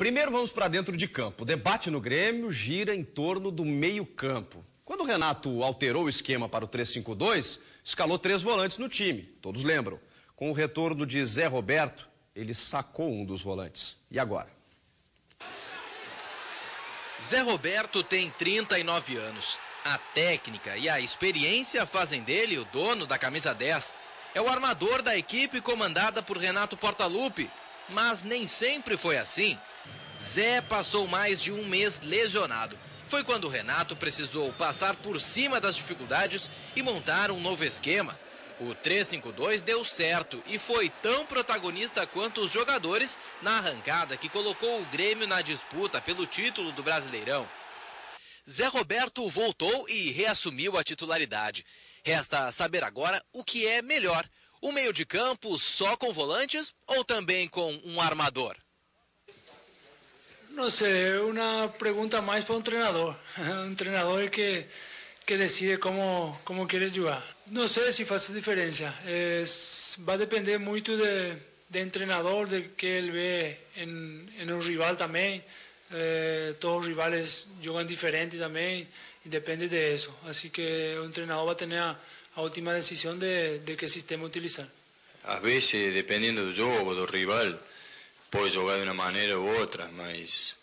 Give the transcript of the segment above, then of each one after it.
primeiro vamos para dentro de campo. O debate no Grêmio gira em torno do meio-campo. Quando o Renato alterou o esquema para o 3-5-2, escalou 3 volantes no time, todos lembram. Com o retorno de Zé Roberto, ele sacou um dos volantes. E agora? Zé Roberto tem 39 anos. A técnica e a experiência fazem dele o dono da camisa 10. É o armador da equipe comandada por Renato Portaluppi, mas nem sempre foi assim. Zé passou mais de um mês lesionado. Foi quando o Renato precisou passar por cima das dificuldades e montar um novo esquema. O 3-5-2 deu certo e foi tão protagonista quanto os jogadores na arrancada que colocou o Grêmio na disputa pelo título do Brasileirão. Zé Roberto voltou e reassumiu a titularidade. Resta saber agora o que é melhor: o meio de campo só com volantes ou também com um armador? No sé, es una pregunta más para un entrenador. Un entrenador es que decide cómo quiere jugar. No sé si hace diferencia. Va a depender mucho de entrenador, de que él ve en un rival también. Todos los rivales juegan diferente también y depende de eso. Así que el entrenador va a tener a última decisión de qué sistema utilizar. A veces, dependendo do jogo, do rival, pode jogar de uma maneira ou outra, mas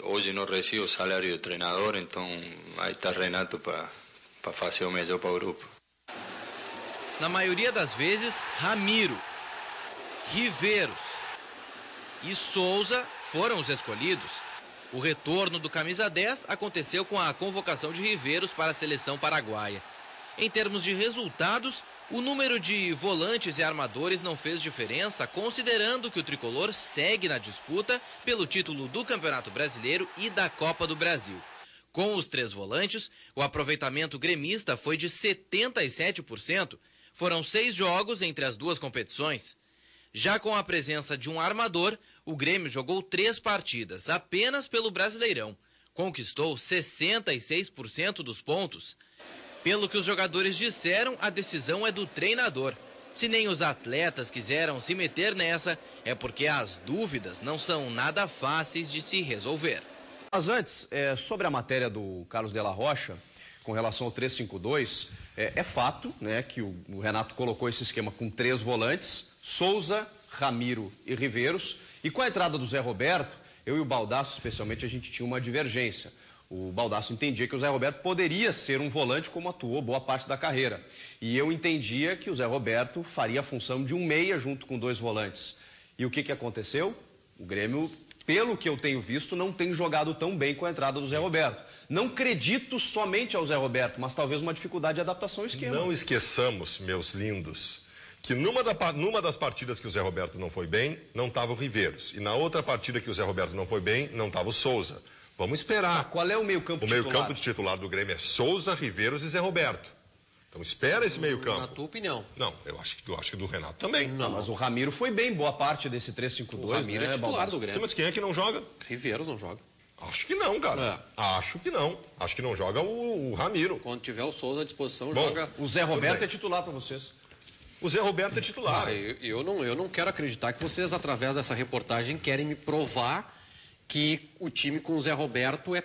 hoje não recebo salário de treinador, então aí está Renato para fazer o melhor para o grupo. Na maioria das vezes, Ramiro, Riveiros e Souza foram os escolhidos. O retorno do camisa 10 aconteceu com a convocação de Riveiros para a seleção paraguaia. Em termos de resultados, o número de volantes e armadores não fez diferença, considerando que o tricolor segue na disputa pelo título do Campeonato Brasileiro e da Copa do Brasil. Com os 3 volantes, o aproveitamento gremista foi de 77%. Foram 6 jogos entre as duas competições. Já com a presença de um armador, o Grêmio jogou 3 partidas apenas pelo Brasileirão. Conquistou 66% dos pontos. Pelo que os jogadores disseram, a decisão é do treinador. Se nem os atletas quiseram se meter nessa, é porque as dúvidas não são nada fáceis de se resolver. Mas antes, sobre a matéria do Carlos de la Rocha, com relação ao 3-5-2, é fato, né, que o Renato colocou esse esquema com 3 volantes, Souza, Ramiro e Riveiros, e com a entrada do Zé Roberto, eu e o Baldasso, especialmente, a gente tinha uma divergência. O Baldasso entendia que o Zé Roberto poderia ser um volante como atuou boa parte da carreira. E eu entendia que o Zé Roberto faria a função de um meia junto com 2 volantes. E o que aconteceu? O Grêmio, pelo que eu tenho visto, não tem jogado tão bem com a entrada do Zé Roberto. Não acredito somente ao Zé Roberto, mas talvez uma dificuldade de adaptação ao esquema. Não esqueçamos, meus lindos, que numa das partidas que o Zé Roberto não foi bem, não estava o Riveiros. E na outra partida que o Zé Roberto não foi bem, não estava o Souza. Vamos esperar. Qual é o meio-campo titular? O meio-campo de titular do Grêmio é Souza, Riveiros e Zé Roberto. Então espera esse meio-campo. Na tua opinião? Não, eu acho que do Renato também. Não, mas o Ramiro foi bem boa parte desse 3-5-2. O Ramiro é titular do Grêmio. Mas quem é que não joga? Riveiros não joga. Acho que não, cara. Acho que não. Acho que não joga o Ramiro. Quando tiver o Souza à disposição, bom, joga... O Zé Roberto é titular para vocês. O Zé Roberto é titular. Eu não quero acreditar que vocês, através dessa reportagem, querem me provar que o time com o Zé Roberto é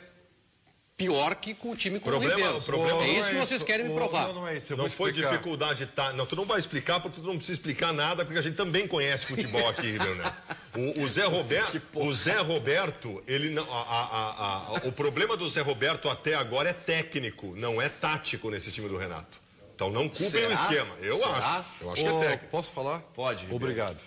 pior que com o time com o Riveiros. É isso que vocês querem me provar. Não é isso. Não foi dificuldade, tá? Não, tu não vai explicar, porque tu não precisa explicar nada, porque a gente também conhece futebol aqui, Leonel. O Zé Roberto, ele não, o problema do Zé Roberto até agora é técnico, não é tático nesse time do Renato. Então não culpem o esquema. Eu acho que é técnico. Posso falar? Pode. Obrigado.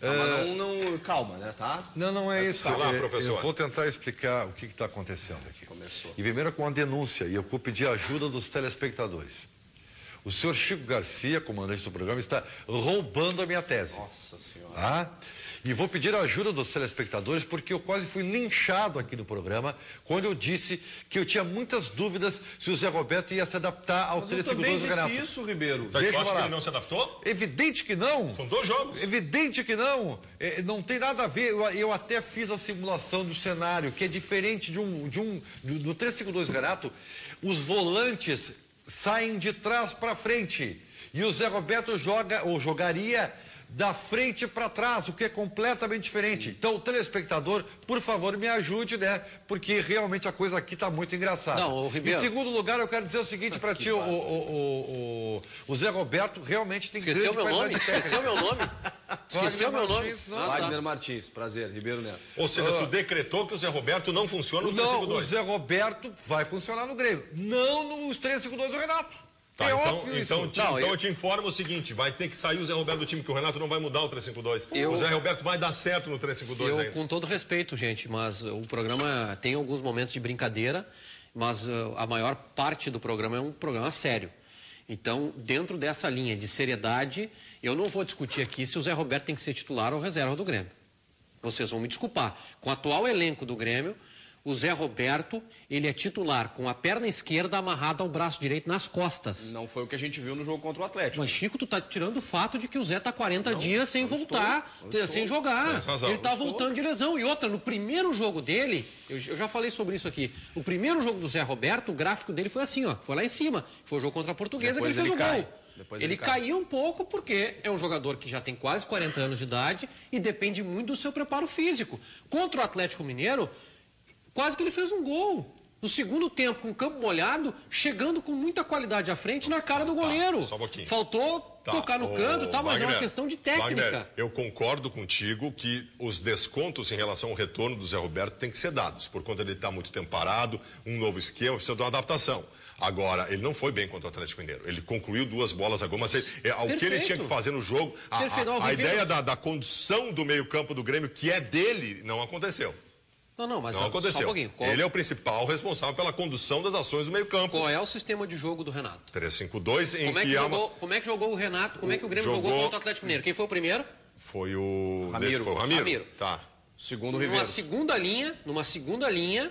Mas calma, né, tá? Não é isso. Sei lá, professor. Eu vou tentar explicar o que está acontecendo aqui. Começou. E primeiro com a denúncia, e eu vou pedir a ajuda dos telespectadores. O senhor Chico Garcia, comandante do programa, está roubando a minha tese. Nossa Senhora. Ah? E vou pedir a ajuda dos telespectadores, porque eu quase fui linchado aqui no programa quando eu disse que eu tinha muitas dúvidas se o Zé Roberto ia se adaptar ao 3-5-2 do Renato. Isso, Ribeiro. Você acha que ele não se adaptou? Evidente que não. São 2 jogos. Evidente que não. Não tem nada a ver. Eu até fiz a simulação do cenário, que é diferente do 3-5-2 Renato. Os volantes saem de trás para frente. E o Zé Roberto jogaria da frente para trás, o que é completamente diferente. Então, o telespectador, por favor, me ajude, né? Porque realmente a coisa aqui está muito engraçada. Não, Ribeiro. Em segundo lugar, eu quero dizer o seguinte para ti, o Zé Roberto realmente tem grande qualidade técnica. Esqueceu meu nome? Esqueceu meu nome? Wagner Martins, prazer, Ribeiro Neto. Ou seja, tu decretou que o Zé Roberto não funciona no 3-5-2. Não, o Zé Roberto vai funcionar no Grêmio, não nos 3-5-2 do Renato. Tá, óbvio isso. Então eu te informo o seguinte, vai ter que sair o Zé Roberto do time, que o Renato não vai mudar o 3-5-2. O Zé Roberto vai dar certo no 3-5-2 ainda. Com todo respeito, gente, mas o programa tem alguns momentos de brincadeira, mas a maior parte do programa é um programa sério. Então, dentro dessa linha de seriedade, eu não vou discutir aqui se o Zé Roberto tem que ser titular ou reserva do Grêmio. Vocês vão me desculpar. Com o atual elenco do Grêmio, o Zé Roberto, ele é titular com a perna esquerda amarrada ao braço direito nas costas. Não foi o que a gente viu no jogo contra o Atlético. Mas, Chico, tu tá tirando o fato de que o Zé tá 40 dias sem voltar, sem jogar. Ele tá voltando de lesão. E outra, no primeiro jogo dele, eu já falei sobre isso aqui, o primeiro jogo do Zé Roberto, o gráfico dele foi assim, ó, foi lá em cima. Foi o jogo contra a Portuguesa que ele fez o gol. Ele caiu um pouco porque é um jogador que já tem quase 40 anos de idade e depende muito do seu preparo físico. Contra o Atlético Mineiro, quase que ele fez um gol. No segundo tempo, com o campo molhado, chegando com muita qualidade à frente na cara do goleiro. Só um pouquinho. Faltou tocar no canto, tá, mas Wagner, é uma questão de técnica. Wagner, eu concordo contigo que os descontos em relação ao retorno do Zé Roberto têm que ser dados, por conta de ele estar muito tempo parado, um novo esquema, precisa de uma adaptação. Agora, ele não foi bem contra o Atlético Mineiro. Ele concluiu 2 bolas a gol, mas o que ele tinha que fazer no jogo, a ideia da condução do meio-campo do Grêmio, que é dele, não aconteceu. Não, mas não aconteceu. Só um pouquinho. Ele é o principal responsável pela condução das ações do meio-campo. Qual é o sistema de jogo do Renato? 3-5-2 em como é que jogou o Renato? Como é que o Grêmio jogou contra o Atlético Mineiro? Quem foi o primeiro? Foi o Ramiro. Foi o Ramiro. Tá. Segundo o Ribeiro. Numa segunda linha,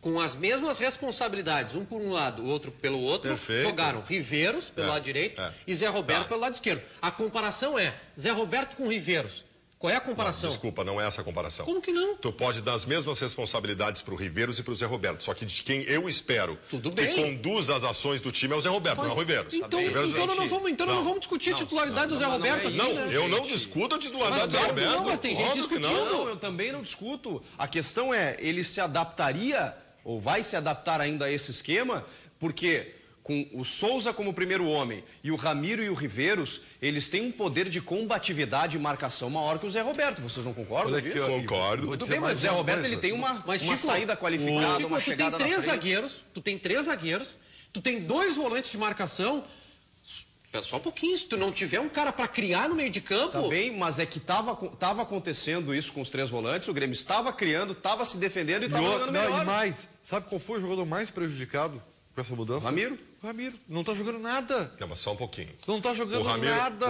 com as mesmas responsabilidades, um por um lado, o outro pelo outro, jogaram Riveiros pelo lado direito e Zé Roberto pelo lado esquerdo. A comparação é Zé Roberto com Riveiros. Qual é a comparação? Não, desculpa, não é essa a comparação. Como que não? Tu pode dar as mesmas responsabilidades para o Riveiros e para o Zé Roberto. Só que de quem eu espero que conduza as ações do time é o Zé Roberto, não é o Riveiros. Então não vamos discutir a titularidade do Zé Roberto aqui. Não, eu não discuto a titularidade do Zé Roberto. Não, mas tem gente discutindo. Não, eu também não discuto. A questão é, ele se adaptaria, ou vai se adaptar ainda a esse esquema, porque com o Souza como primeiro homem e o Ramiro e o Riveiros, eles têm um poder de combatividade e marcação maior que o Zé Roberto. Vocês não concordam disso? Concordo. Tudo bem, mas o Zé Roberto ele tem uma saída qualificada, uma chegada na frente. Tu tem três zagueiros, tu tem 2 volantes de marcação. Espera só um pouquinho, se tu não tiver um cara para criar no meio de campo... Tá bem, mas é que tava acontecendo isso com os 3 volantes, o Grêmio estava criando, estava se defendendo e estava jogando melhor. E mais, sabe qual foi o jogador mais prejudicado com essa mudança? Ramiro. Não tá jogando nada. Não, mas só um pouquinho. Não tá jogando nada.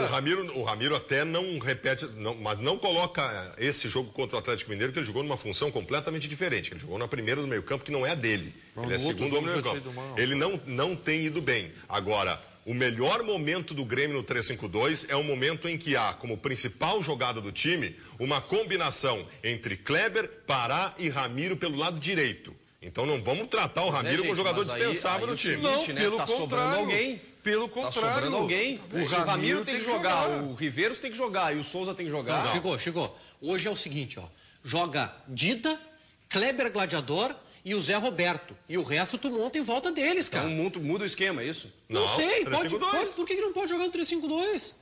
O Ramiro até não repete, mas não coloca esse jogo contra o Atlético Mineiro, que ele jogou numa função completamente diferente. Ele jogou na primeira do meio-campo, que não é a dele. Ele é segundo homem do meio-campo. Ele não tem ido bem. Agora, o melhor momento do Grêmio no 3-5-2 é o momento em que há, como principal jogada do time, uma combinação entre Kleber, Pará e Ramiro pelo lado direito. Então não vamos tratar o Ramiro como jogador dispensável no time. Não, pelo contrário. Pelo contrário. Tá sobrando alguém. O Ramiro tem que jogar, o Riveiros tem que jogar e o Souza tem que jogar. Não, chegou. Hoje é o seguinte, ó. Joga Dida, Kleber Gladiador e o Zé Roberto. E o resto tu monta em volta deles, cara. Então muda o esquema, é isso? Não sei. Por que não pode jogar no 3-5-2?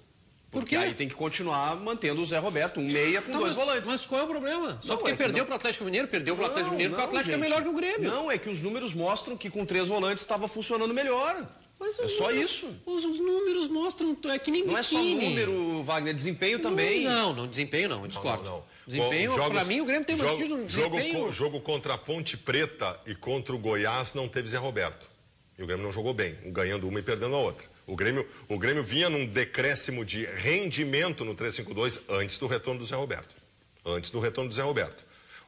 Porque aí tem que continuar mantendo o Zé Roberto, um meia com 2 volantes. Mas qual é o problema? Só porque perdeu para o Atlético Mineiro, porque o Atlético é melhor que o Grêmio. Não, é que os números mostram que com 3 volantes estava funcionando melhor. Mas é só isso. Os números mostram, é que nem biquíni. Não é só número, Wagner, desempenho também. Não, desempenho não, eu discordo. Não. Desempenho, para mim, o Grêmio tem mantido no desempenho. Jogo contra a Ponte Preta e contra o Goiás não teve Zé Roberto. E o Grêmio não jogou bem, ganhando uma e perdendo a outra. O Grêmio vinha num decréscimo de rendimento no 3-5-2 antes do retorno do Zé Roberto.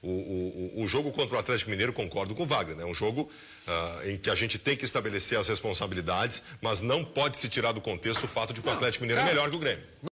O jogo contra o Atlético Mineiro, concordo com o Wagner, né? É um jogo em que a gente tem que estabelecer as responsabilidades, mas não pode se tirar do contexto o fato de que o Atlético Mineiro é melhor que o Grêmio.